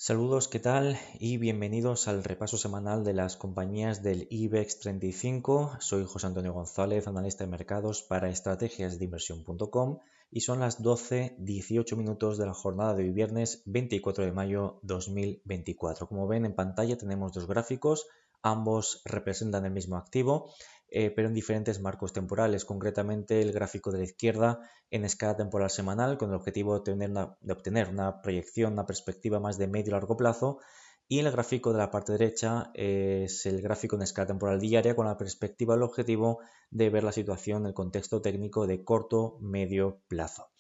Saludos, ¿qué tal? Y bienvenidos al repaso semanal de las compañías del IBEX 35. Soy José Antonio González, analista de mercados para estrategiasdeinversión.com y son las 12:18 minutos de la jornada de hoy viernes 24 de mayo 2024. Como ven en pantalla tenemos dos gráficos, ambos representan el mismo activo, pero en diferentes marcos temporales. Concretamente el gráfico de la izquierda en escala temporal semanal con el objetivo de obtener una proyección, una perspectiva más de medio y largo plazo, y el gráfico de la parte derecha es el gráfico en escala temporal diaria con la perspectiva, el objetivo de ver la situación en el contexto técnico de corto, medio plazo.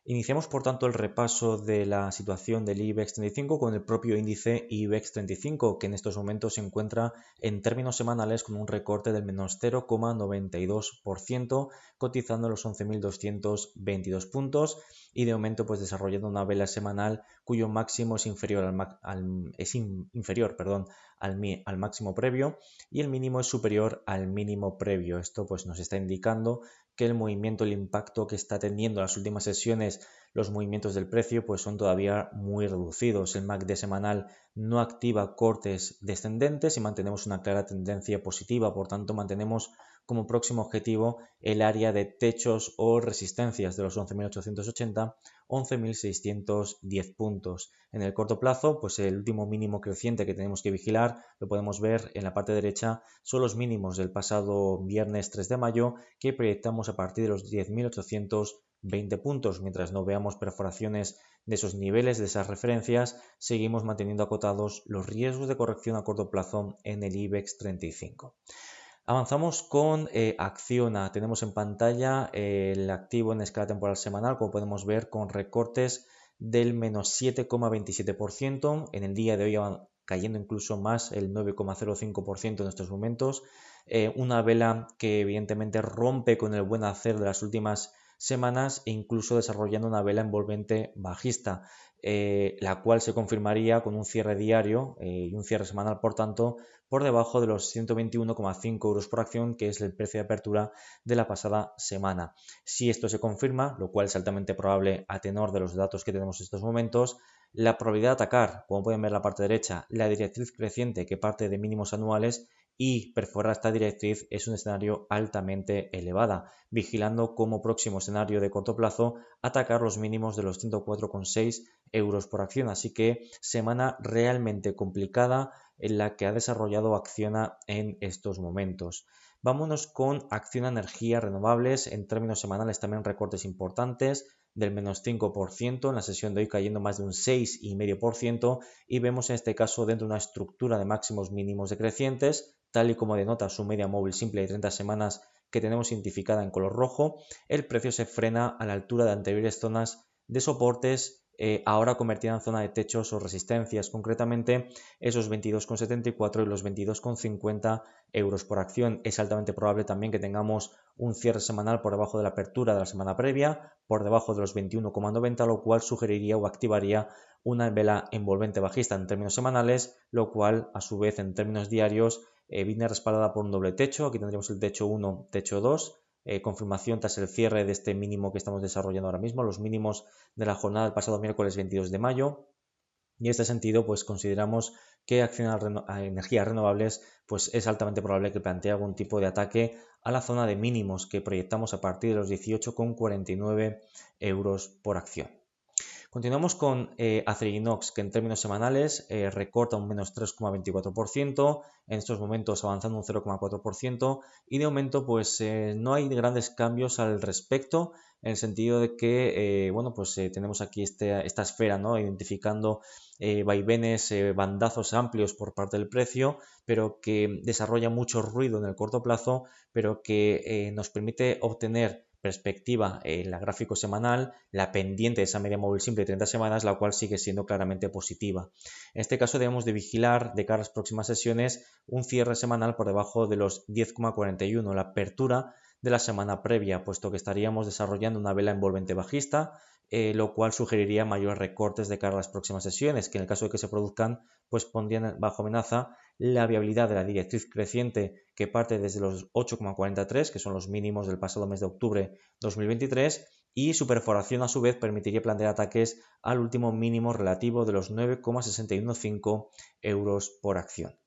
Iniciamos por tanto el repaso de la situación del IBEX 35 con el propio índice IBEX 35, que en estos momentos se encuentra en términos semanales con un recorte del menos 0,92%, cotizando los 11.222 puntos y de momento pues desarrollando una vela semanal cuyo máximo es inferior al máximo previo y el mínimo es superior al mínimo previo. Esto pues nos está indicando que el movimiento, el impacto que está teniendo en las últimas sesiones los movimientos del precio pues son todavía muy reducidos. El MACD semanal no activa cortes descendentes y mantenemos una clara tendencia positiva, por tanto mantenemos como próximo objetivo el área de techos o resistencias de los 11.880, 11.610 puntos. En el corto plazo, pues el último mínimo creciente que tenemos que vigilar, lo podemos ver en la parte derecha, son los mínimos del pasado viernes 3 de mayo que proyectamos a partir de los 10.820 puntos. Mientras no veamos perforaciones de esos niveles, de esas referencias, seguimos manteniendo acotados los riesgos de corrección a corto plazo en el IBEX 35. Avanzamos con Acciona. Tenemos en pantalla el activo en escala temporal semanal, como podemos ver, con recortes del menos 7,27%. En el día de hoy van cayendo incluso más, el 9,05% en estos momentos. Una vela que evidentemente rompe con el buen hacer de las últimas semanas e incluso desarrollando una vela envolvente bajista, la cual se confirmaría con un cierre diario y un cierre semanal, por tanto, por debajo de los 121,5 euros por acción, que es el precio de apertura de la pasada semana. Si esto se confirma, lo cual es altamente probable a tenor de los datos que tenemos en estos momentos, la probabilidad de atacar, como pueden ver en la parte derecha, la directriz creciente que parte de mínimos anuales y perforar esta directriz es un escenario altamente elevada, vigilando como próximo escenario de corto plazo atacar los mínimos de los 104,6 euros por acción. Así que semana realmente complicada en la que ha desarrollado Acciona en estos momentos. Vámonos con Acciona Energías Renovables. En términos semanales también recortes importantes del menos 5%, en la sesión de hoy cayendo más de un 6,5%, y vemos en este caso dentro de una estructura de máximos mínimos decrecientes, tal y como denota su media móvil simple de 30 semanas que tenemos identificada en color rojo, el precio se frena a la altura de anteriores zonas de soportes, ahora convertida en zona de techos o resistencias, concretamente esos 22,74 y los 22,50 euros por acción. Es altamente probable también que tengamos un cierre semanal por debajo de la apertura de la semana previa, por debajo de los 21,90, lo cual sugeriría o activaría una vela envolvente bajista en términos semanales, lo cual a su vez en términos diarios viene respaldada por un doble techo. Aquí tendríamos el techo 1, techo 2, confirmación tras el cierre de este mínimo que estamos desarrollando ahora mismo, los mínimos de la jornada del pasado miércoles 22 de mayo. Y en este sentido, pues consideramos que Acciona a energías renovables pues es altamente probable que plantee algún tipo de ataque a la zona de mínimos que proyectamos a partir de los 18,49 euros por acción. Continuamos con Acerinox, que en términos semanales recorta un menos 3,24%, en estos momentos avanzando un 0,4%, y de momento pues no hay grandes cambios al respecto, en el sentido de que tenemos aquí esta esfera, ¿no? Identificando vaivenes, bandazos amplios por parte del precio, pero que desarrolla mucho ruido en el corto plazo, pero que nos permite obtener perspectiva en la gráfico semanal, la pendiente de esa media móvil simple de 30 semanas, la cual sigue siendo claramente positiva. En este caso debemos de vigilar de cara a las próximas sesiones un cierre semanal por debajo de los 10,41, la apertura de la semana previa, puesto que estaríamos desarrollando una vela envolvente bajista, lo cual sugeriría mayores recortes de cara a las próximas sesiones, que en el caso de que se produzcan, pues pondrían bajo amenaza la viabilidad de la directriz creciente que parte desde los 8,43, que son los mínimos del pasado mes de octubre 2023, y su perforación a su vez permitiría plantear ataques al último mínimo relativo de los 9,615 euros por acción.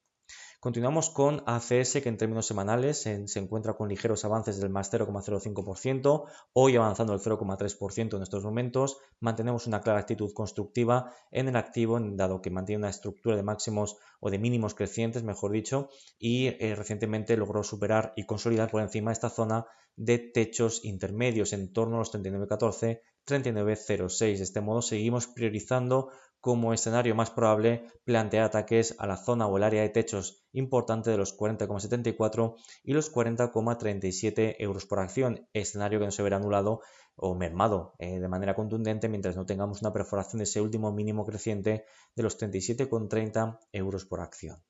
Continuamos con ACS, que en términos semanales se encuentra con ligeros avances del más 0,05%, hoy avanzando el 0,3% en estos momentos. Mantenemos una clara actitud constructiva en el activo, dado que mantiene una estructura de máximos o de mínimos crecientes, mejor dicho, y recientemente logró superar y consolidar por encima esta zona de techos intermedios en torno a los 39,14, 39,06. De este modo seguimos priorizando como escenario más probable plantear ataques a la zona o el área de techos importante de los 40,74 y los 40,37 euros por acción, escenario que no se verá anulado o mermado de manera contundente mientras no tengamos una perforación de ese último mínimo creciente de los 37,30 euros por acción.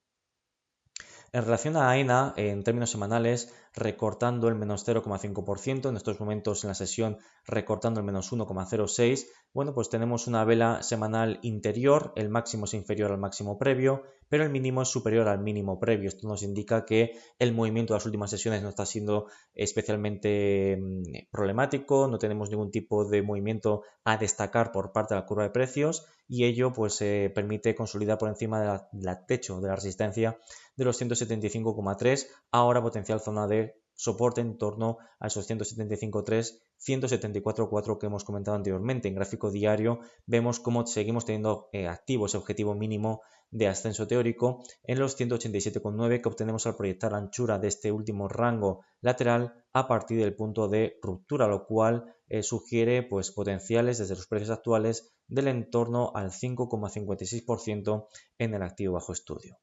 En relación a AENA, en términos semanales, recortando el menos 0,5%, en estos momentos en la sesión recortando el menos 1,06%, bueno, pues tenemos una vela semanal interior, el máximo es inferior al máximo previo, pero el mínimo es superior al mínimo previo. Esto nos indica que el movimiento de las últimas sesiones no está siendo especialmente problemático, no tenemos ningún tipo de movimiento a destacar por parte de la curva de precios y ello pues permite consolidar por encima de la techo de la resistencia de los 175,3, ahora potencial zona de soporte en torno a esos 175,3, 174,4 que hemos comentado anteriormente. En gráfico diario vemos cómo seguimos teniendo activo ese objetivo mínimo de ascenso teórico en los 187,9 que obtenemos al proyectar la anchura de este último rango lateral a partir del punto de ruptura, lo cual sugiere pues, potenciales desde los precios actuales del entorno al 5,56% en el activo bajo estudio.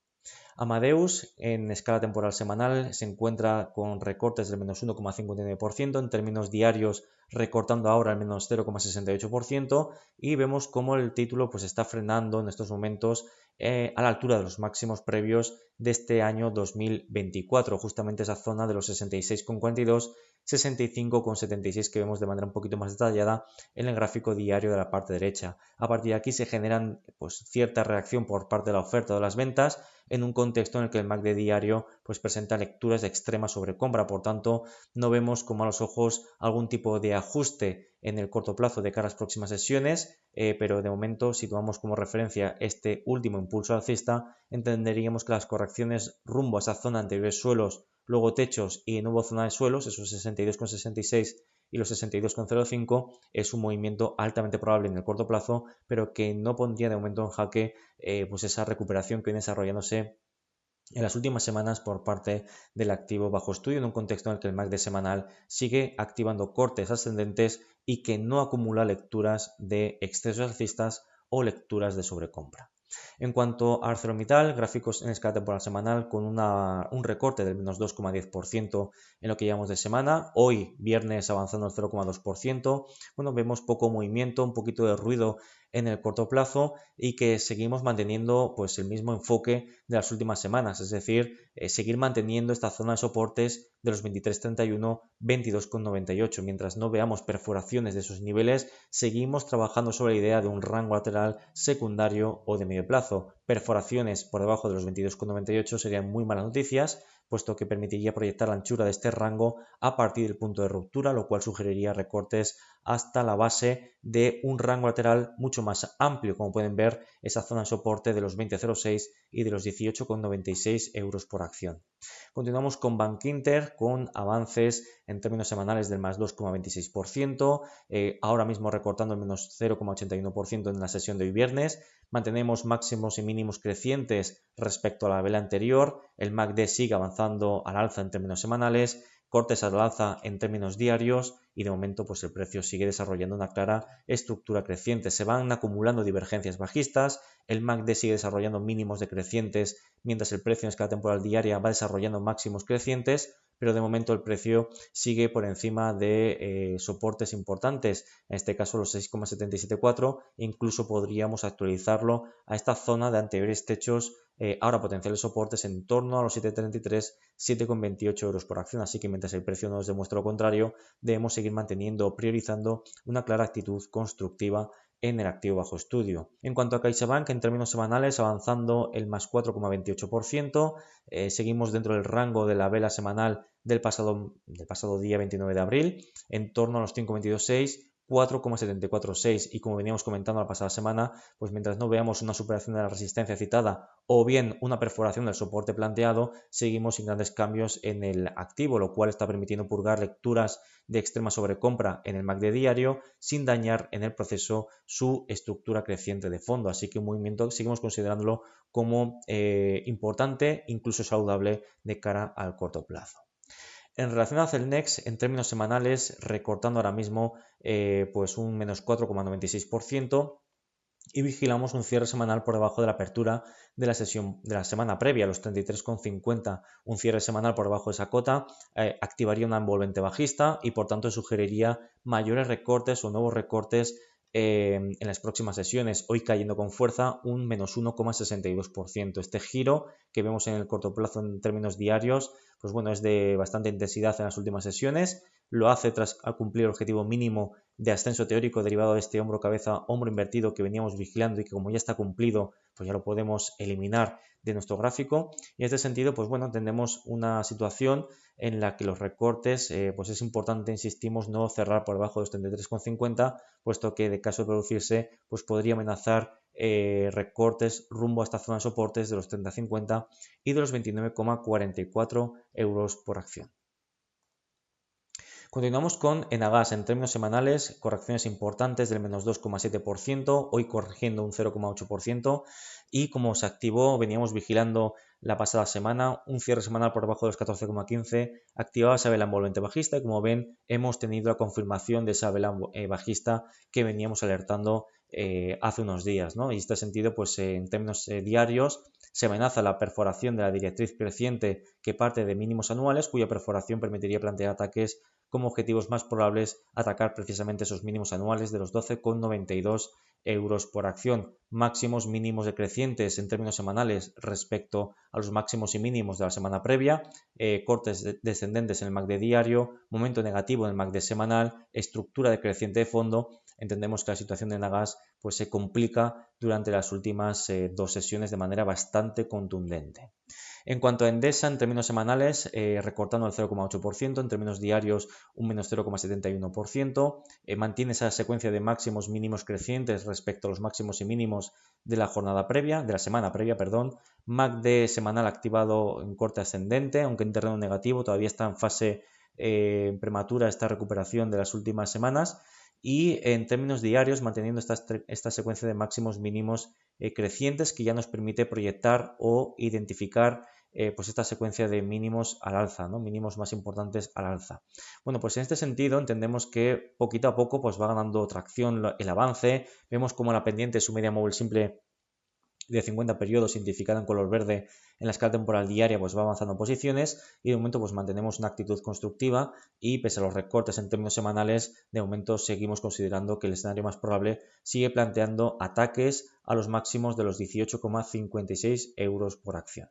Amadeus en escala temporal semanal se encuentra con recortes del menos 1,59%, en términos diarios recortando ahora el menos 0,68% y vemos cómo el título pues está frenando en estos momentos a la altura de los máximos previos de este año 2024, justamente esa zona de los 66,42, 65,76 que vemos de manera un poquito más detallada en el gráfico diario de la parte derecha. A partir de aquí se generan pues cierta reacción por parte de la oferta o de las ventas en un contexto en el que el MACD diario pues presenta lecturas de extrema sobrecompra, por tanto no vemos con malos ojos algún tipo de ajuste en el corto plazo de cara a las próximas sesiones, pero de momento si tomamos como referencia este último impulso alcista, entenderíamos que las correcciones rumbo a esa zona anteriores suelos, luego techos y de nuevo zona de suelos, esos 62,66 y los 62,05 es un movimiento altamente probable en el corto plazo, pero que no pondría de momento en jaque pues esa recuperación que viene desarrollándose en las últimas semanas por parte del activo bajo estudio en un contexto en el que el MACD semanal sigue activando cortes ascendentes y que no acumula lecturas de excesos alcistas o lecturas de sobrecompra. En cuanto a ArcelorMittal, gráficos en escala temporal semanal con un recorte del menos 2,10% en lo que llevamos de semana. Hoy, viernes, avanzando el 0,2%. Bueno, vemos poco movimiento, un poquito de ruido en el corto plazo y que seguimos manteniendo pues el mismo enfoque de las últimas semanas, es decir, seguir manteniendo esta zona de soportes de los 23,31, 22,98. Mientras no veamos perforaciones de esos niveles, seguimos trabajando sobre la idea de un rango lateral secundario o de medio plazo. Perforaciones por debajo de los 22,98 serían muy malas noticias, puesto que permitiría proyectar la anchura de este rango a partir del punto de ruptura, lo cual sugeriría recortes hasta la base de un rango lateral mucho más amplio, como pueden ver esa zona de soporte de los 20,06 y de los 18,96 euros por acción. Continuamos con Bank Inter con avances en términos semanales del más 2,26%, ahora mismo recortando el menos 0,81% en la sesión de hoy viernes. Mantenemos máximos y mínimos crecientes respecto a la vela anterior, el MACD sigue avanzando al alza en términos semanales, cortes al alza en términos diarios y de momento pues el precio sigue desarrollando una clara estructura creciente. Se van acumulando divergencias bajistas, el MACD sigue desarrollando mínimos decrecientes mientras el precio en escala temporal diaria va desarrollando máximos crecientes, pero de momento el precio sigue por encima de soportes importantes, en este caso los 6,774, incluso podríamos actualizarlo a esta zona de anteriores techos, ahora potenciales soportes en torno a los 7,33, 7,28 euros por acción, así que mientras el precio nos demuestre lo contrario, debemos seguir manteniendo o priorizando una clara actitud constructiva en el activo bajo estudio. En cuanto a CaixaBank, en términos semanales avanzando el más 4,28%, seguimos dentro del rango de la vela semanal del pasado día 29 de abril, en torno a los 5,22,6, 4,746 y como veníamos comentando la pasada semana, pues mientras no veamos una superación de la resistencia citada o bien una perforación del soporte planteado, seguimos sin grandes cambios en el activo, lo cual está permitiendo purgar lecturas de extrema sobrecompra en el MACD diario sin dañar en el proceso su estructura creciente de fondo. Así que un movimiento seguimos considerándolo como importante, incluso saludable de cara al corto plazo. En relación a Celnex, en términos semanales, recortando ahora mismo pues un menos 4,96% y vigilamos un cierre semanal por debajo de la apertura de la sesión de la semana previa, los 33,50, un cierre semanal por debajo de esa cota, activaría una envolvente bajista y por tanto sugeriría mayores recortes o nuevos recortes en las próximas sesiones, hoy cayendo con fuerza un menos 1,62%. Este giro que vemos en el corto plazo en términos diarios, pues bueno, es de bastante intensidad en las últimas sesiones, lo hace tras cumplir el objetivo mínimo de ascenso teórico derivado de este hombro invertido que veníamos vigilando y que como ya está cumplido, pues ya lo podemos eliminar de nuestro gráfico. Y en este sentido, pues bueno, tenemos una situación en la que los recortes, pues es importante, insistimos, no cerrar por debajo de los 33,50, puesto que de caso de producirse, pues podría amenazar recortes rumbo a esta zona de soportes de los 30,50 y de los 29,44 euros por acción. Continuamos con Enagas en términos semanales, correcciones importantes del menos 2,7%, hoy corrigiendo un 0,8% y como se activó, veníamos vigilando la pasada semana, un cierre semanal por debajo de los 14,15, activaba esa vela envolvente bajista y como ven hemos tenido la confirmación de esa vela bajista que veníamos alertando hace unos días, ¿no? Y en este sentido, pues en términos diarios, se amenaza la perforación de la directriz creciente que parte de mínimos anuales, cuya perforación permitiría plantear ataques como objetivos más probables atacar precisamente esos mínimos anuales de los 12,92 euros por acción, máximos mínimos decrecientes en términos semanales respecto a los máximos y mínimos de la semana previa, cortes descendentes en el MACD diario, momento negativo en el MACD semanal, estructura decreciente de fondo. Entendemos que la situación de Nagas pues, se complica durante las últimas dos sesiones de manera bastante contundente. En cuanto a Endesa, en términos semanales, recortando el 0,8%, en términos diarios un menos 0,71%, mantiene esa secuencia de máximos mínimos crecientes respecto a los máximos y mínimos de la jornada previa, de la semana previa, perdón, MACD semanal activado en corte ascendente, aunque en terreno negativo, todavía está en fase prematura esta recuperación de las últimas semanas, y en términos diarios manteniendo esta secuencia de máximos mínimos crecientes que ya nos permite proyectar o identificar pues esta secuencia de mínimos al alza, ¿no? Mínimos más importantes al alza. Bueno, pues en este sentido entendemos que poquito a poco pues va ganando tracción el avance, vemos como la pendiente su media móvil simple de 50 periodos identificada en color verde en la escala temporal diaria pues va avanzando posiciones y de momento pues mantenemos una actitud constructiva y pese a los recortes en términos semanales de momento seguimos considerando que el escenario más probable sigue planteando ataques a los máximos de los 18,56 euros por acción.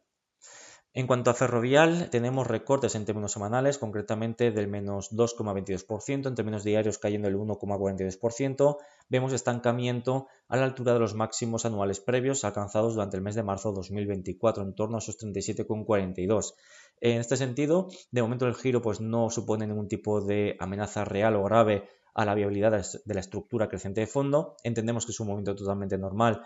En cuanto a Ferrovial, tenemos recortes en términos semanales, concretamente del menos 2,22%, en términos diarios cayendo el 1,42%. Vemos estancamiento a la altura de los máximos anuales previos alcanzados durante el mes de marzo de 2024, en torno a esos 37,42. En este sentido, de momento el giro pues, no supone ningún tipo de amenaza real o grave a la viabilidad de la estructura creciente de fondo. Entendemos que es un movimiento totalmente normal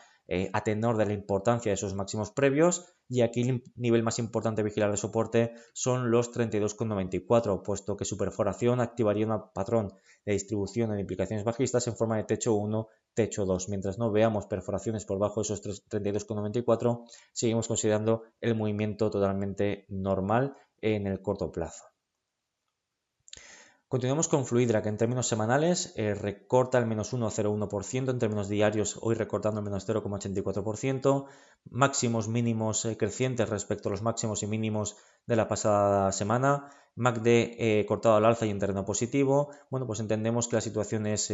a tenor de la importancia de esos máximos previos y aquí el nivel más importante a vigilar de soporte son los 32,94, puesto que su perforación activaría un patrón de distribución en implicaciones bajistas en forma de techo 1, techo 2. Mientras no veamos perforaciones por debajo de esos 32,94, seguimos considerando el movimiento totalmente normal en el corto plazo. Continuamos con Fluidra, que en términos semanales recorta el menos 1,01%, en términos diarios hoy recortando el menos 0,84%, máximos mínimos crecientes respecto a los máximos y mínimos de la pasada semana, MACD cortado al alza y en terreno positivo. Bueno, pues entendemos que la situación es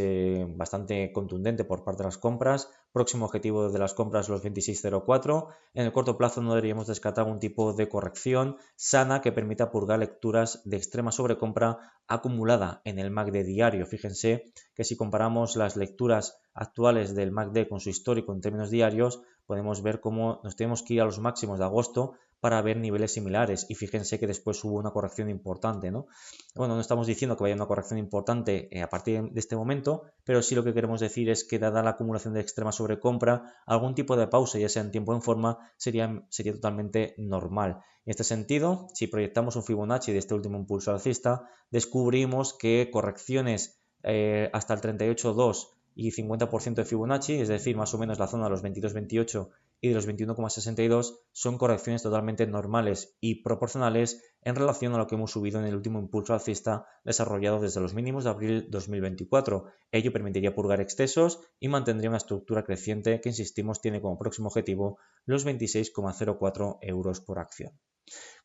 bastante contundente por parte de las compras, próximo objetivo de las compras los 26,04, en el corto plazo no deberíamos descartar un tipo de corrección sana que permita purgar lecturas de extrema sobrecompra acumulada en el MACD diario. Fíjense que si comparamos las lecturas actuales del MACD con su histórico en términos diarios, podemos ver cómo nos tenemos que ir a los máximos de agosto para ver niveles similares y fíjense que después hubo una corrección importante, ¿no? Bueno, no estamos diciendo que vaya una corrección importante a partir de este momento, pero sí lo que queremos decir es que dada la acumulación de extrema sobrecompra, algún tipo de pausa, ya sea en tiempo o en forma, sería totalmente normal. En este sentido, si proyectamos un Fibonacci de este último impulso alcista, descubrimos que correcciones hasta el 38,2 y 50% de Fibonacci, es decir, más o menos la zona de los 22,28 y de los 21,62, son correcciones totalmente normales y proporcionales en relación a lo que hemos subido en el último impulso alcista desarrollado desde los mínimos de abril 2024. Ello permitiría purgar excesos y mantendría una estructura creciente que, insistimos, tiene como próximo objetivo los 26,04 euros por acción.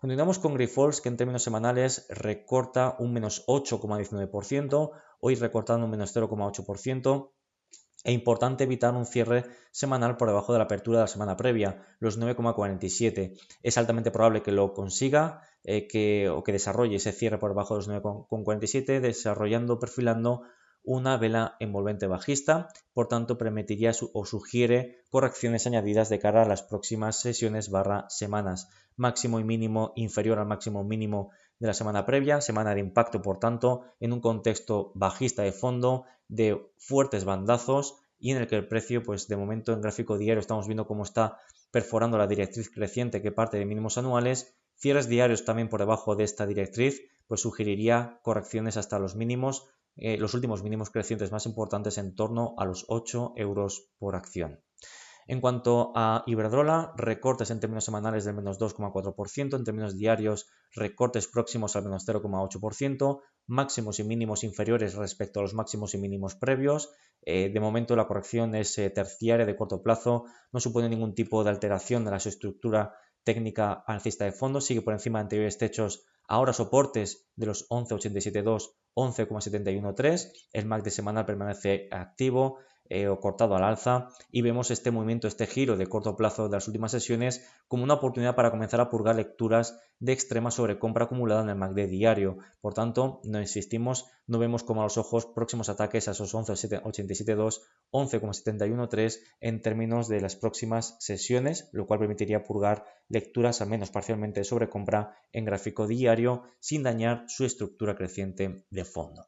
Continuamos con Grifols, que en términos semanales recorta un menos 8,19%, hoy recortando un menos 0,8%. E importante evitar un cierre semanal por debajo de la apertura de la semana previa, los 9,47. Es altamente probable que lo consiga o que desarrolle ese cierre por debajo de los 9,47, desarrollando, perfilando una vela envolvente bajista, por tanto permitiría o sugiere correcciones añadidas de cara a las próximas sesiones / semanas. Máximo y mínimo inferior al máximo mínimo de la semana previa, semana de impacto por tanto, en un contexto bajista de fondo, de fuertes bandazos y en el que el precio, pues de momento en gráfico diario estamos viendo cómo está perforando la directriz creciente que parte de mínimos anuales. Cierres diarios también por debajo de esta directriz, pues sugeriría correcciones hasta los mínimos, los últimos mínimos crecientes más importantes en torno a los 8 euros por acción. En cuanto a Iberdrola, recortes en términos semanales del menos 2,4%, en términos diarios recortes próximos al menos 0,8%, máximos y mínimos inferiores respecto a los máximos y mínimos previos. De momento la corrección es terciaria de corto plazo, no supone ningún tipo de alteración de la estructura técnica alcista de fondo, sigue por encima de anteriores techos, ahora soportes de los 11,872, 11,713, el MACD semanal permanece activo o cortado al alza y vemos este movimiento, este giro de corto plazo de las últimas sesiones como una oportunidad para comenzar a purgar lecturas de extrema sobrecompra acumulada en el MACD diario. Por tanto, no insistimos, no vemos como a los ojos próximos ataques a esos 11,872, 11,713 en términos de las próximas sesiones, lo cual permitiría purgar lecturas al menos parcialmente de sobrecompra en gráfico diario sin dañar su estructura creciente de fondo.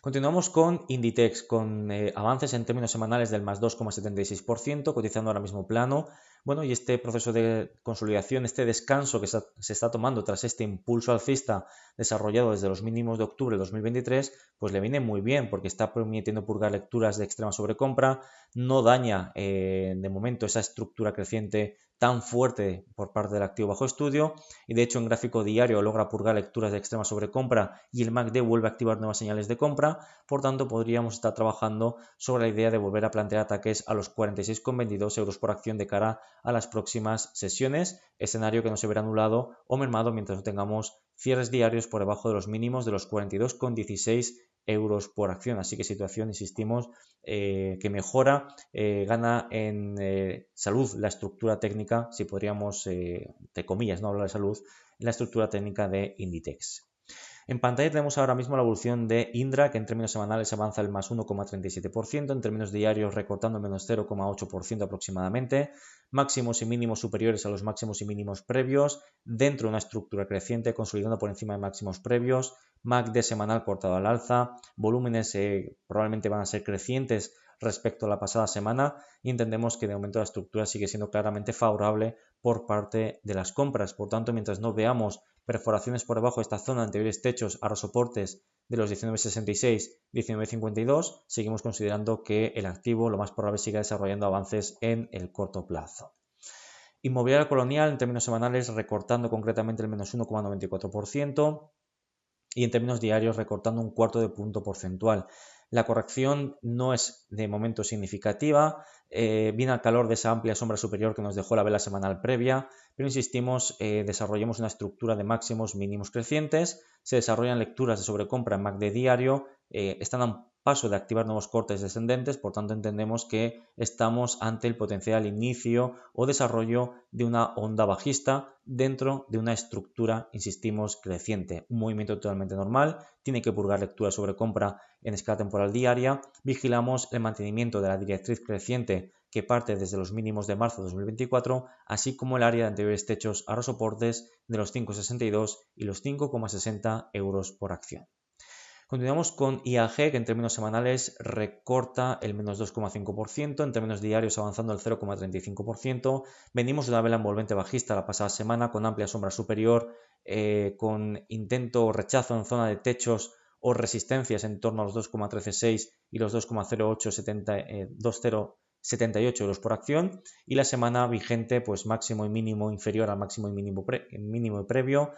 Continuamos con Inditex, con avances en términos semanales del más 2,76%, cotizando ahora mismo plano. Bueno, y este proceso de consolidación, este descanso que se está tomando tras este impulso alcista desarrollado desde los mínimos de octubre de 2023, pues le viene muy bien porque está permitiendo purgar lecturas de extrema sobrecompra, no daña de momento esa estructura creciente tan fuerte por parte del activo bajo estudio y de hecho en gráfico diario logra purgar lecturas de extrema sobrecompra y el MACD vuelve a activar nuevas señales de compra, por tanto podríamos estar trabajando sobre la idea de volver a plantear ataques a los 46,22 euros por acción de cara a las próximas sesiones, escenario que no se verá anulado o mermado mientras no tengamos cierres diarios por debajo de los mínimos de los 42,16 euros por acción. Así que situación, insistimos, que mejora, gana en salud la estructura técnica, si podríamos, de comillas, no hablar de salud, la estructura técnica de Inditex. En pantalla tenemos ahora mismo la evolución de Indra, que en términos semanales avanza el más 1,37%, en términos diarios recortando el menos 0,8% aproximadamente, máximos y mínimos superiores a los máximos y mínimos previos, dentro de una estructura creciente, consolidando por encima de máximos previos, MACD semanal cortado al alza, volúmenes probablemente van a ser crecientes respecto a la pasada semana y entendemos que de momento la estructura sigue siendo claramente favorable por parte de las compras. Por tanto, mientras no veamos perforaciones por debajo de esta zona, anteriores techos, ahora soportes de los 19,66, 19,52, seguimos considerando que el activo lo más probable siga desarrollando avances en el corto plazo. Inmobiliaria Colonial en términos semanales recortando concretamente el menos 1,94% y en términos diarios recortando un cuarto de punto porcentual. La corrección no es de momento significativa, viene al calor de esa amplia sombra superior que nos dejó la vela semanal previa, pero insistimos, desarrollemos una estructura de máximos mínimos crecientes, se desarrollan lecturas de sobrecompra en MACD diario, están a paso de activar nuevos cortes descendentes, por tanto entendemos que estamos ante el potencial inicio o desarrollo de una onda bajista dentro de una estructura, insistimos, creciente. Un movimiento totalmente normal, tiene que purgar lectura sobre compra en escala temporal diaria, vigilamos el mantenimiento de la directriz creciente que parte desde los mínimos de marzo de 2024, así como el área de anteriores techos a los soportes de los 5,62 y los 5,60 euros por acción. Continuamos con IAG, que en términos semanales recorta el menos 2,5%, en términos diarios avanzando el 0,35%. Venimos de una vela envolvente bajista la pasada semana con amplia sombra superior, con intento o rechazo en zona de techos o resistencias en torno a los 2,136 y los 2,0878 euros por acción, y la semana vigente pues máximo y mínimo inferior al máximo y mínimo, previo,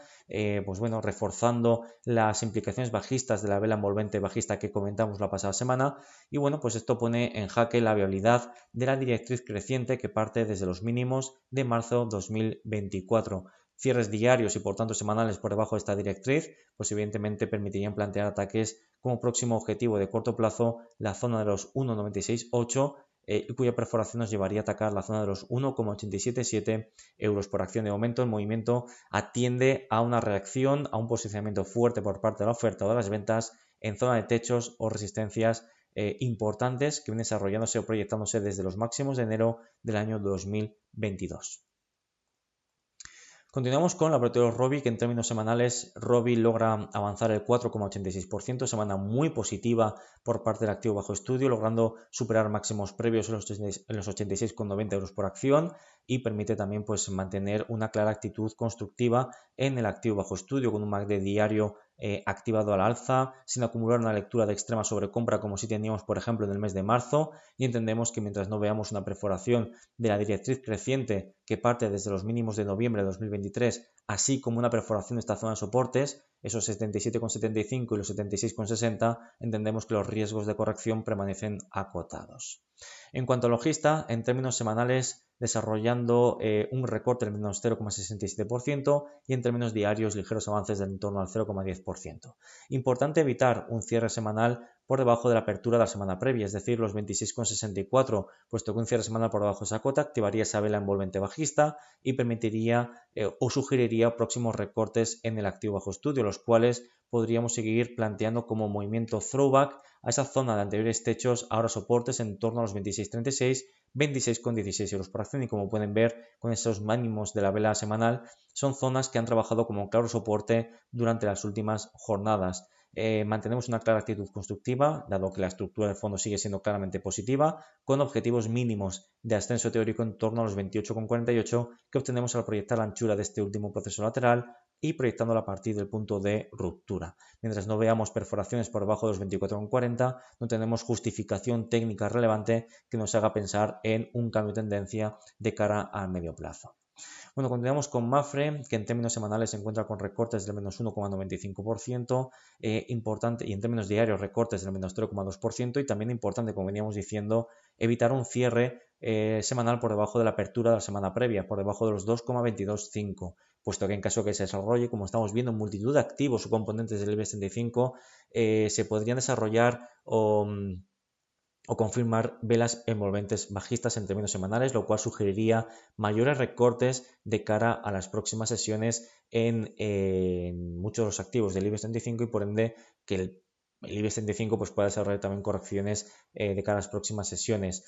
pues bueno, reforzando las implicaciones bajistas de la vela envolvente bajista que comentamos la pasada semana, y bueno, pues esto pone en jaque la viabilidad de la directriz creciente que parte desde los mínimos de marzo 2024. Cierres diarios y por tanto semanales por debajo de esta directriz, pues evidentemente permitirían plantear ataques como próximo objetivo de corto plazo la zona de los 1,968 y cuya perforación nos llevaría a atacar la zona de los 1,877 euros por acción. De momento el movimiento atiende a una reacción, a un posicionamiento fuerte por parte de la oferta o de las ventas en zona de techos o resistencias importantes que vienen desarrollándose o proyectándose desde los máximos de enero del año 2022. Continuamos con la laboratorio Robi, que en términos semanales Robi logra avanzar el 4,86%, semana muy positiva por parte del activo bajo estudio, logrando superar máximos previos en los 86,90 euros por acción, y permite también pues mantener una clara actitud constructiva en el activo bajo estudio con un MACD diario activado al alza, sin acumular una lectura de extrema sobrecompra como si teníamos por ejemplo en el mes de marzo, y entendemos que mientras no veamos una perforación de la directriz creciente que parte desde los mínimos de noviembre de 2023, así como una perforación de esta zona de soportes, esos 77,75 y los 76,60, entendemos que los riesgos de corrección permanecen acotados. En cuanto a logista, en términos semanales desarrollando un recorte del menos 0,67% y en términos diarios ligeros avances del entorno al 0,10%. Importante evitar un cierre semanal por debajo de la apertura de la semana previa, es decir, los 26,64, puesto que un cierre semanal por debajo de esa cota activaría esa vela envolvente bajista y permitiría o sugeriría próximos recortes en el activo bajo estudio, los cuales podríamos seguir planteando como movimiento throwback a esa zona de anteriores techos, ahora soportes en torno a los 26,36, 26,16 euros por acción, y como pueden ver con esos mínimos de la vela semanal son zonas que han trabajado como claro soporte durante las últimas jornadas. Mantenemos una clara actitud constructiva, dado que la estructura de fondo sigue siendo claramente positiva, con objetivos mínimos de ascenso teórico en torno a los 28,48 que obtenemos al proyectar la anchura de este último proceso lateral y proyectándolo a partir del punto de ruptura. Mientras no veamos perforaciones por debajo de los 24,40, no tenemos justificación técnica relevante que nos haga pensar en un cambio de tendencia de cara al medio plazo. Bueno, continuamos con Mapfre, que en términos semanales se encuentra con recortes del menos 1,95%, importante, y en términos diarios recortes del menos 0,2%, y también importante, como veníamos diciendo, evitar un cierre semanal por debajo de la apertura de la semana previa, por debajo de los 2,225, puesto que en caso que se desarrolle, como estamos viendo, multitud de activos o componentes del IBEX 35, se podrían desarrollar o confirmar velas envolventes bajistas en términos semanales, lo cual sugeriría mayores recortes de cara a las próximas sesiones en muchos de los activos del IBEX 35 y por ende que el IBEX 35 pues, pueda desarrollar también correcciones de cara a las próximas sesiones.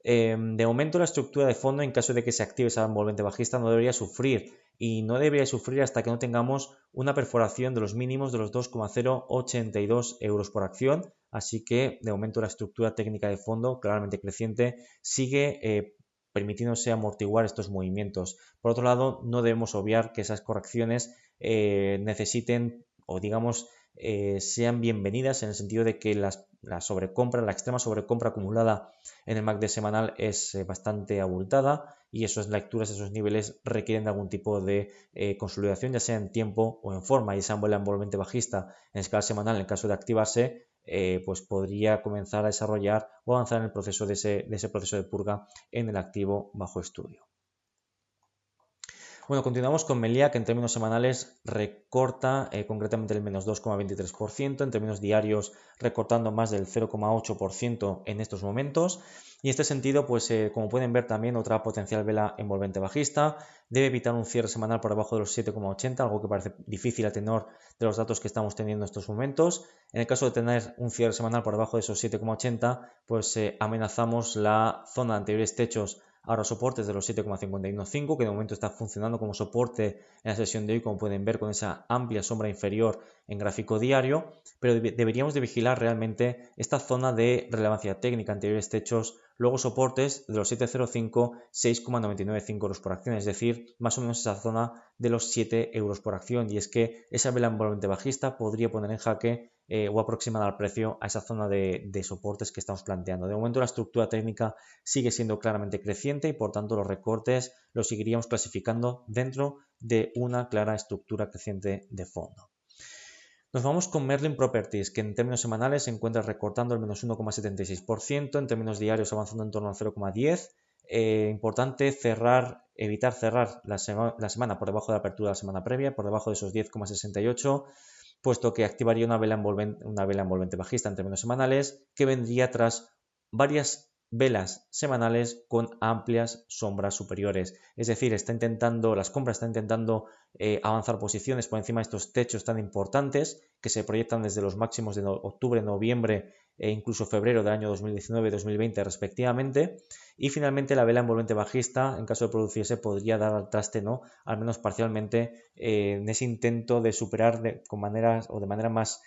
De momento la estructura de fondo, en caso de que se active esa envolvente bajista, no debería sufrir, y no debería sufrir hasta que no tengamos una perforación de los mínimos de los 2,082 euros por acción, así que de momento la estructura técnica de fondo, claramente creciente, sigue permitiéndose amortiguar estos movimientos. Por otro lado, no debemos obviar que esas correcciones necesiten o digamos sean bienvenidas en el sentido de que la sobrecompra, la extrema sobrecompra acumulada en el MACD semanal es bastante abultada, y esas lecturas, esos niveles requieren de algún tipo de consolidación, ya sea en tiempo o en forma, y esa vela envolvente bajista en escala semanal, en caso de activarse, pues podría comenzar a desarrollar o avanzar en el proceso de ese proceso de purga en el activo bajo estudio. Bueno, continuamos con Melia, que en términos semanales recorta concretamente el menos 2,23%, en términos diarios recortando más del 0,8% en estos momentos. Y en este sentido, pues como pueden ver también otra potencial vela envolvente bajista, debe evitar un cierre semanal por debajo de los 7,80, algo que parece difícil a tenor de los datos que estamos teniendo en estos momentos. En el caso de tener un cierre semanal por debajo de esos 7,80, pues amenazamos la zona de anteriores techos. Ahora soportes de los 7,515, que de momento está funcionando como soporte en la sesión de hoy, como pueden ver, con esa amplia sombra inferior en gráfico diario, pero deberíamos de vigilar realmente esta zona de relevancia técnica, anteriores techos, luego soportes de los 7,05, 6,995 euros por acción, es decir, más o menos esa zona de los 7 euros por acción, y es que esa vela envolvente bajista podría poner en jaque o aproximar al precio a esa zona de soportes que estamos planteando. De momento la estructura técnica sigue siendo claramente creciente y por tanto los recortes los seguiríamos clasificando dentro de una clara estructura creciente de fondo. Nos vamos con Merlin Properties, que en términos semanales se encuentra recortando el menos 1,76%, en términos diarios avanzando en torno al 0,10%. Importante evitar cerrar la semana por debajo de la apertura de la semana previa, por debajo de esos 10,68%, puesto que activaría una vela envolvente bajista en términos semanales, que vendría tras varias velas semanales con amplias sombras superiores. Es decir, las compras están intentando avanzar posiciones por encima de estos techos tan importantes que se proyectan desde los máximos de octubre, noviembre e incluso febrero del año 2019 y 2020 respectivamente. Y finalmente la vela envolvente bajista, en caso de producirse, podría dar al traste, ¿no?, al menos parcialmente, en ese intento de superar de manera más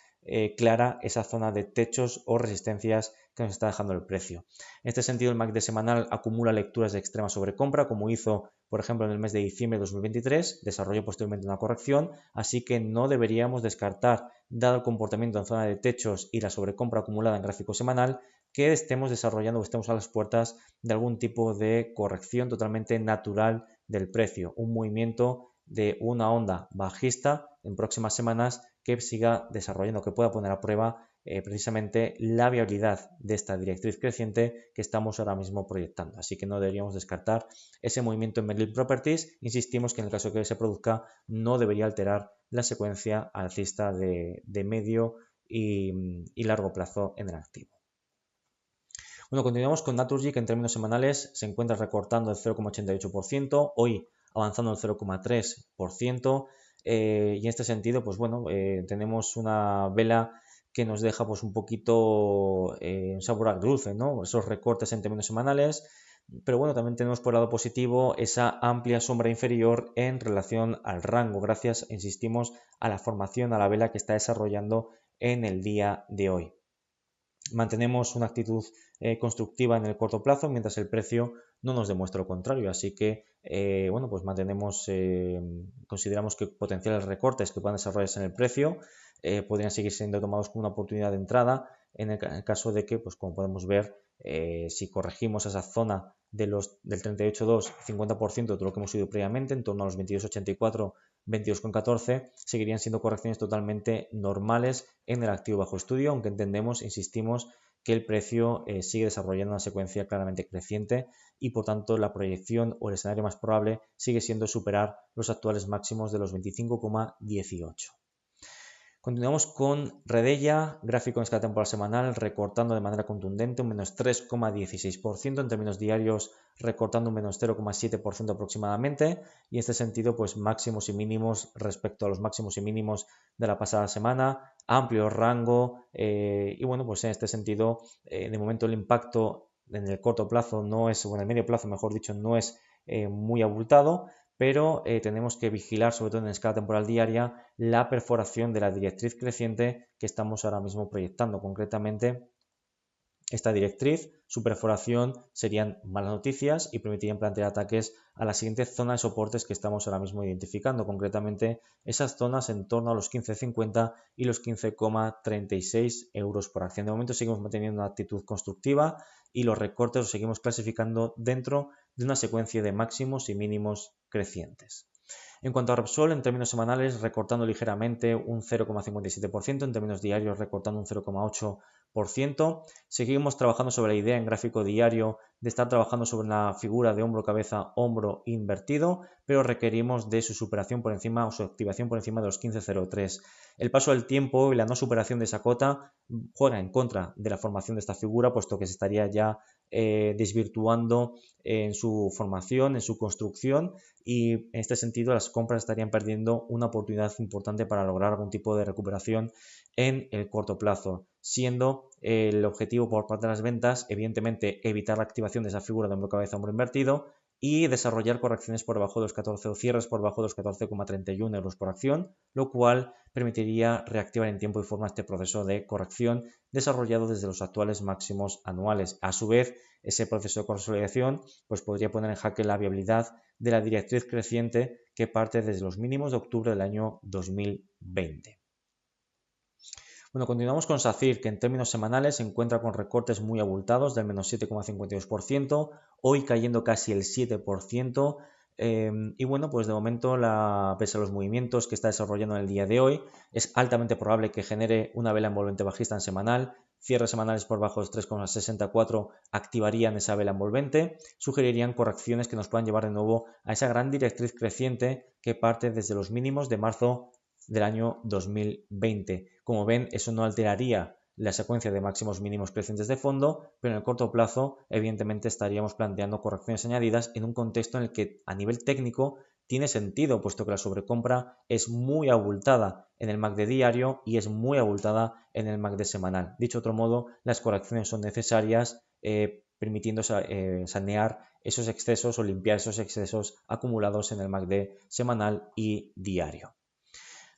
clara esa zona de techos o resistencias que nos está dejando el precio. En este sentido, el MACD semanal acumula lecturas de extrema sobrecompra, como hizo, por ejemplo, en el mes de diciembre de 2023, desarrolló posteriormente una corrección, así que no deberíamos descartar, dado el comportamiento en zona de techos y la sobrecompra acumulada en gráfico semanal, que estemos desarrollando o estemos a las puertas de algún tipo de corrección totalmente natural del precio, un movimiento de una onda bajista en próximas semanas que siga desarrollando, que pueda poner a prueba precisamente la viabilidad de esta directriz creciente que estamos ahora mismo proyectando. Así que no deberíamos descartar ese movimiento en Merlin Properties. Insistimos que en el caso que se produzca no debería alterar la secuencia alcista de medio y largo plazo en el activo. Bueno, continuamos con Naturgy, que en términos semanales se encuentra recortando el 0,88%, hoy avanzando el 0,3%, y en este sentido, pues bueno, tenemos una vela que nos deja pues un poquito un sabor agridulce, ¿no? Esos recortes en términos semanales, pero bueno, también tenemos por el lado positivo esa amplia sombra inferior en relación al rango, gracias, insistimos, a la formación, a la vela que está desarrollando en el día de hoy. Mantenemos una actitud constructiva en el corto plazo, mientras el precio no nos demuestra lo contrario. Así que, bueno, pues consideramos que potenciales recortes que puedan desarrollarse en el precio podrían seguir siendo tomados como una oportunidad de entrada en el caso de que, pues como podemos ver, si corregimos esa zona del 38,2, 50% de lo que hemos subido previamente, en torno a los 22,84, 22,14, seguirían siendo correcciones totalmente normales en el activo bajo estudio, aunque entendemos, insistimos, que el precio sigue desarrollando una secuencia claramente creciente y por tanto la proyección o el escenario más probable sigue siendo superar los actuales máximos de los 25,18. Continuamos con Redella, gráfico en escala temporal semanal, recortando de manera contundente un menos 3,16%, en términos diarios recortando un menos 0,7% aproximadamente, y en este sentido pues máximos y mínimos respecto a los máximos y mínimos de la pasada semana, amplio rango, y bueno, pues en este sentido de momento el impacto en el corto plazo no es, o en el medio plazo mejor dicho, no es muy abultado, pero tenemos que vigilar, sobre todo en escala temporal diaria, la perforación de la directriz creciente que estamos ahora mismo proyectando. Concretamente, esta directriz, su perforación serían malas noticias y permitirían plantear ataques a la siguiente zona de soportes que estamos ahora mismo identificando, concretamente esas zonas en torno a los 15,50 y los 15,36 euros por acción. De momento seguimos manteniendo una actitud constructiva y los recortes los seguimos clasificando dentro de una secuencia de máximos y mínimos crecientes. En cuanto a Repsol, en términos semanales, recortando ligeramente un 0,57%, en términos diarios recortando un 0,8%. Seguimos trabajando sobre la idea en gráfico diario de estar trabajando sobre una figura de hombro-cabeza-hombro invertido, pero requerimos de su superación por encima o su activación por encima de los 15,03. El paso del tiempo y la no superación de esa cota juega en contra de la formación de esta figura, puesto que se estaría ya desvirtuando en su formación, en su construcción, y en este sentido las compras estarían perdiendo una oportunidad importante para lograr algún tipo de recuperación en el corto plazo, siendo el objetivo por parte de las ventas evidentemente evitar la activación de esa figura de hombro cabeza hombro invertido y desarrollar correcciones por debajo de los 14 o cierres por debajo de los 14,31 euros por acción, lo cual permitiría reactivar en tiempo y forma este proceso de corrección desarrollado desde los actuales máximos anuales. A su vez, ese proceso de consolidación pues podría poner en jaque la viabilidad de la directriz creciente que parte desde los mínimos de octubre del año 2020. Bueno, continuamos con SACIR, que en términos semanales se encuentra con recortes muy abultados del menos 7,52%, hoy cayendo casi el 7%. Y bueno, pues de momento, pese a los movimientos que está desarrollando en el día de hoy, es altamente probable que genere una vela envolvente bajista en semanal. Cierres semanales por bajo de 3,64 activarían esa vela envolvente, sugerirían correcciones que nos puedan llevar de nuevo a esa gran directriz creciente que parte desde los mínimos de marzo del año 2020. Como ven, eso no alteraría la secuencia de máximos mínimos crecientes de fondo, pero en el corto plazo, evidentemente, estaríamos planteando correcciones añadidas en un contexto en el que, a nivel técnico, tiene sentido, puesto que la sobrecompra es muy abultada en el MACD diario y es muy abultada en el MACD semanal. Dicho de otro modo, las correcciones son necesarias, permitiendo sanear esos excesos o limpiar esos excesos acumulados en el MACD semanal y diario.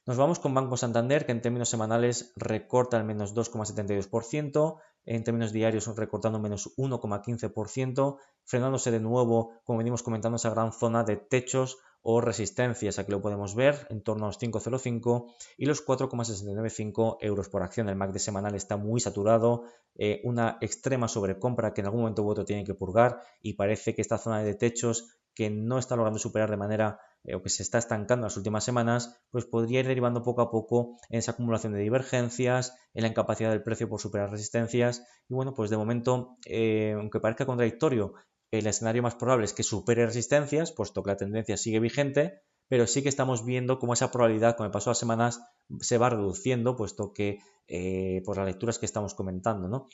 Nos vamos con Banco Santander, que en términos semanales recorta al menos 2,72%, en términos diarios recortando menos 1,15%, frenándose de nuevo, como venimos comentando, esa gran zona de techos o resistencias. Aquí lo podemos ver en torno a los 5,05 y los 4,695 euros por acción. El MACD semanal está muy saturado, una extrema sobrecompra que en algún momento u otro tiene que purgar, y parece que esta zona de techos que no está logrando superar de manera o que se está estancando en las últimas semanas, pues podría ir derivando poco a poco en esa acumulación de divergencias, en la incapacidad del precio por superar resistencias. Y bueno, pues de momento, aunque parezca contradictorio, el escenario más probable es que supere resistencias, puesto que la tendencia sigue vigente, pero sí que estamos viendo cómo esa probabilidad con el paso de las semanas se va reduciendo, puesto que por las lecturas que estamos comentando, ¿no?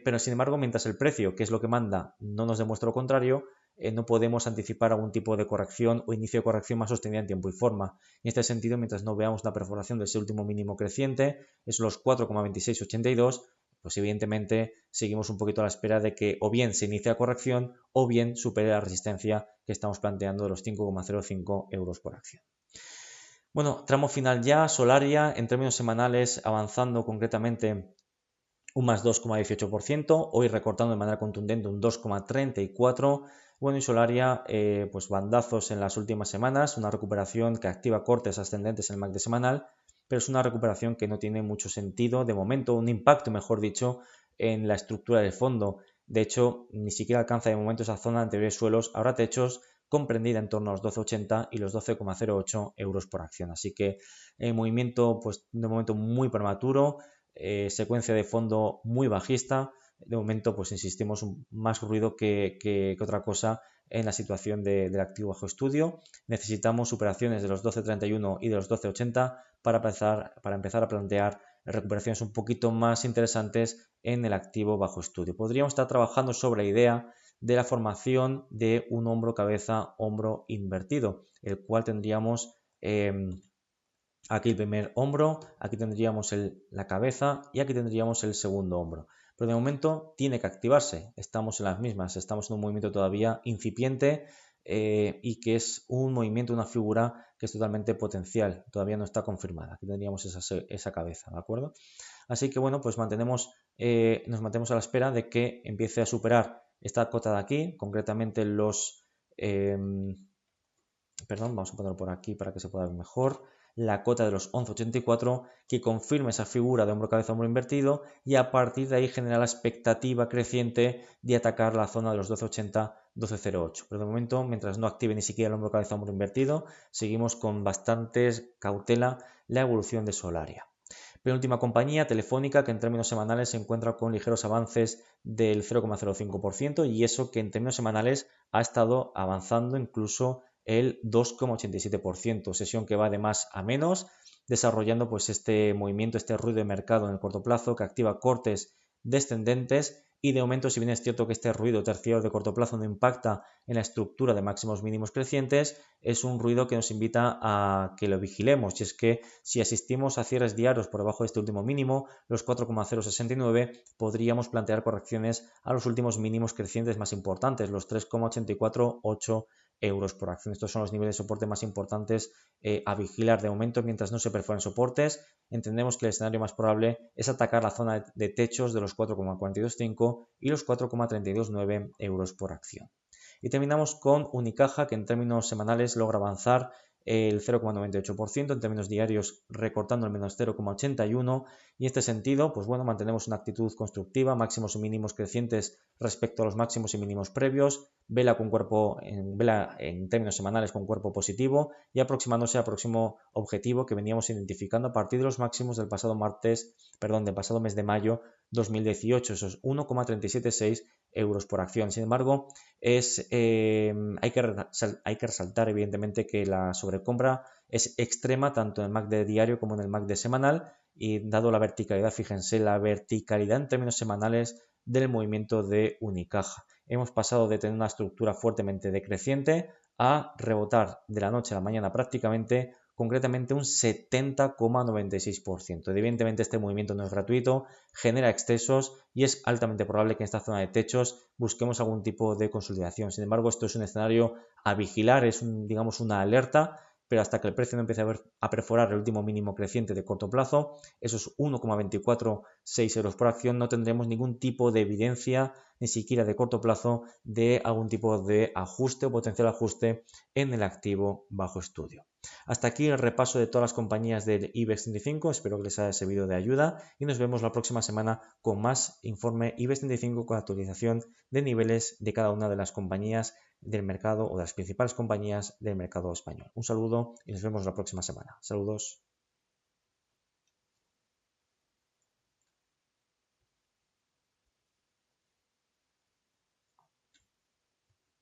Pero sin embargo, mientras el precio, que es lo que manda, no nos demuestra lo contrario, no podemos anticipar algún tipo de corrección o inicio de corrección más sostenida en tiempo y forma. En este sentido, mientras no veamos la perforación de ese último mínimo creciente, es los 4,2682, pues evidentemente seguimos un poquito a la espera de que o bien se inicie la corrección o bien supere la resistencia que estamos planteando de los 5,05 euros por acción. Bueno, tramo final ya, Solaria, en términos semanales avanzando concretamente un más 2,18%, hoy recortando de manera contundente un 2,34%. Bueno, y Solaria, pues bandazos en las últimas semanas, una recuperación que activa cortes ascendentes en el MACD semanal, pero es una recuperación que no tiene mucho sentido, de momento, un impacto, mejor dicho, en la estructura del fondo. De hecho, ni siquiera alcanza de momento esa zona de anteriores suelos, habrá techos comprendida en torno a los 12,80 y los 12,08 euros por acción. Así que movimiento, pues de momento muy prematuro, secuencia de fondo muy bajista. De momento, pues insistimos, más ruido que otra cosa en la situación del activo bajo estudio. Necesitamos superaciones de los 12,31 y de los 12,80 para empezar a plantear recuperaciones un poquito más interesantes en el activo bajo estudio. Podríamos estar trabajando sobre la idea de la formación de un hombro, cabeza, hombro invertido, el cual tendríamos aquí el primer hombro, aquí tendríamos la cabeza y aquí tendríamos el segundo hombro. Pero de momento tiene que activarse, estamos en las mismas, estamos en un movimiento todavía incipiente y que es un movimiento, una figura que es totalmente potencial, todavía no está confirmada. Aquí tendríamos esa cabeza, ¿de acuerdo? Así que bueno, pues nos mantenemos a la espera de que empiece a superar esta cota de aquí, concretamente perdón, vamos a ponerlo por aquí para que se pueda ver mejor, la cota de los 11,84 que confirma esa figura de hombro cabeza hombro invertido y a partir de ahí genera la expectativa creciente de atacar la zona de los 12,80 12,08. Pero de momento, mientras no active ni siquiera el hombro cabeza hombro invertido, seguimos con bastantes cautela la evolución de Solaria. Penúltima compañía, Telefónica, que en términos semanales se encuentra con ligeros avances del 0,05% y eso que en términos semanales ha estado avanzando incluso el 2,87%, sesión que va de más a menos, desarrollando pues este movimiento, este ruido de mercado en el corto plazo que activa cortes descendentes y de momento, si bien es cierto que este ruido terciario de corto plazo no impacta en la estructura de máximos mínimos crecientes, es un ruido que nos invita a que lo vigilemos. Y es que si asistimos a cierres diarios por debajo de este último mínimo, los 4,069, podríamos plantear correcciones a los últimos mínimos crecientes más importantes, los 3,848 euros por acción. Estos son los niveles de soporte más importantes a vigilar de momento mientras no se perforen soportes. Entendemos que el escenario más probable es atacar la zona de techos de los 4,425 y los 4,329 euros por acción. Y terminamos con Unicaja, que en términos semanales logra avanzar el 0,98%, en términos diarios recortando el menos 0,81 y en este sentido, pues bueno, mantenemos una actitud constructiva, máximos y mínimos crecientes respecto a los máximos y mínimos previos, vela en términos semanales con cuerpo positivo y aproximándose al próximo objetivo que veníamos identificando a partir de los máximos del pasado mes de mayo 2018, esos 1,376 euros por acción. Sin embargo, hay que resaltar evidentemente que la sobrecompra es extrema tanto en el MACD diario como en el MACD semanal y dado la verticalidad, fíjense, la verticalidad en términos semanales del movimiento de Unicaja. Hemos pasado de tener una estructura fuertemente decreciente a rebotar de la noche a la mañana prácticamente, concretamente un 70,96%. Evidentemente este movimiento no es gratuito, genera excesos y es altamente probable que en esta zona de techos busquemos algún tipo de consolidación. Sin embargo, esto es un escenario a vigilar, es digamos una alerta, pero hasta que el precio no empiece a perforar el último mínimo creciente de corto plazo, esos 1,246 euros por acción, no tendremos ningún tipo de evidencia, ni siquiera de corto plazo, de algún tipo de ajuste o potencial ajuste en el activo bajo estudio. Hasta aquí el repaso de todas las compañías del IBEX 35, espero que les haya servido de ayuda y nos vemos la próxima semana con más informe IBEX 35 con actualización de niveles de cada una de las compañías del mercado o de las principales compañías del mercado español. Un saludo y nos vemos la próxima semana. Saludos.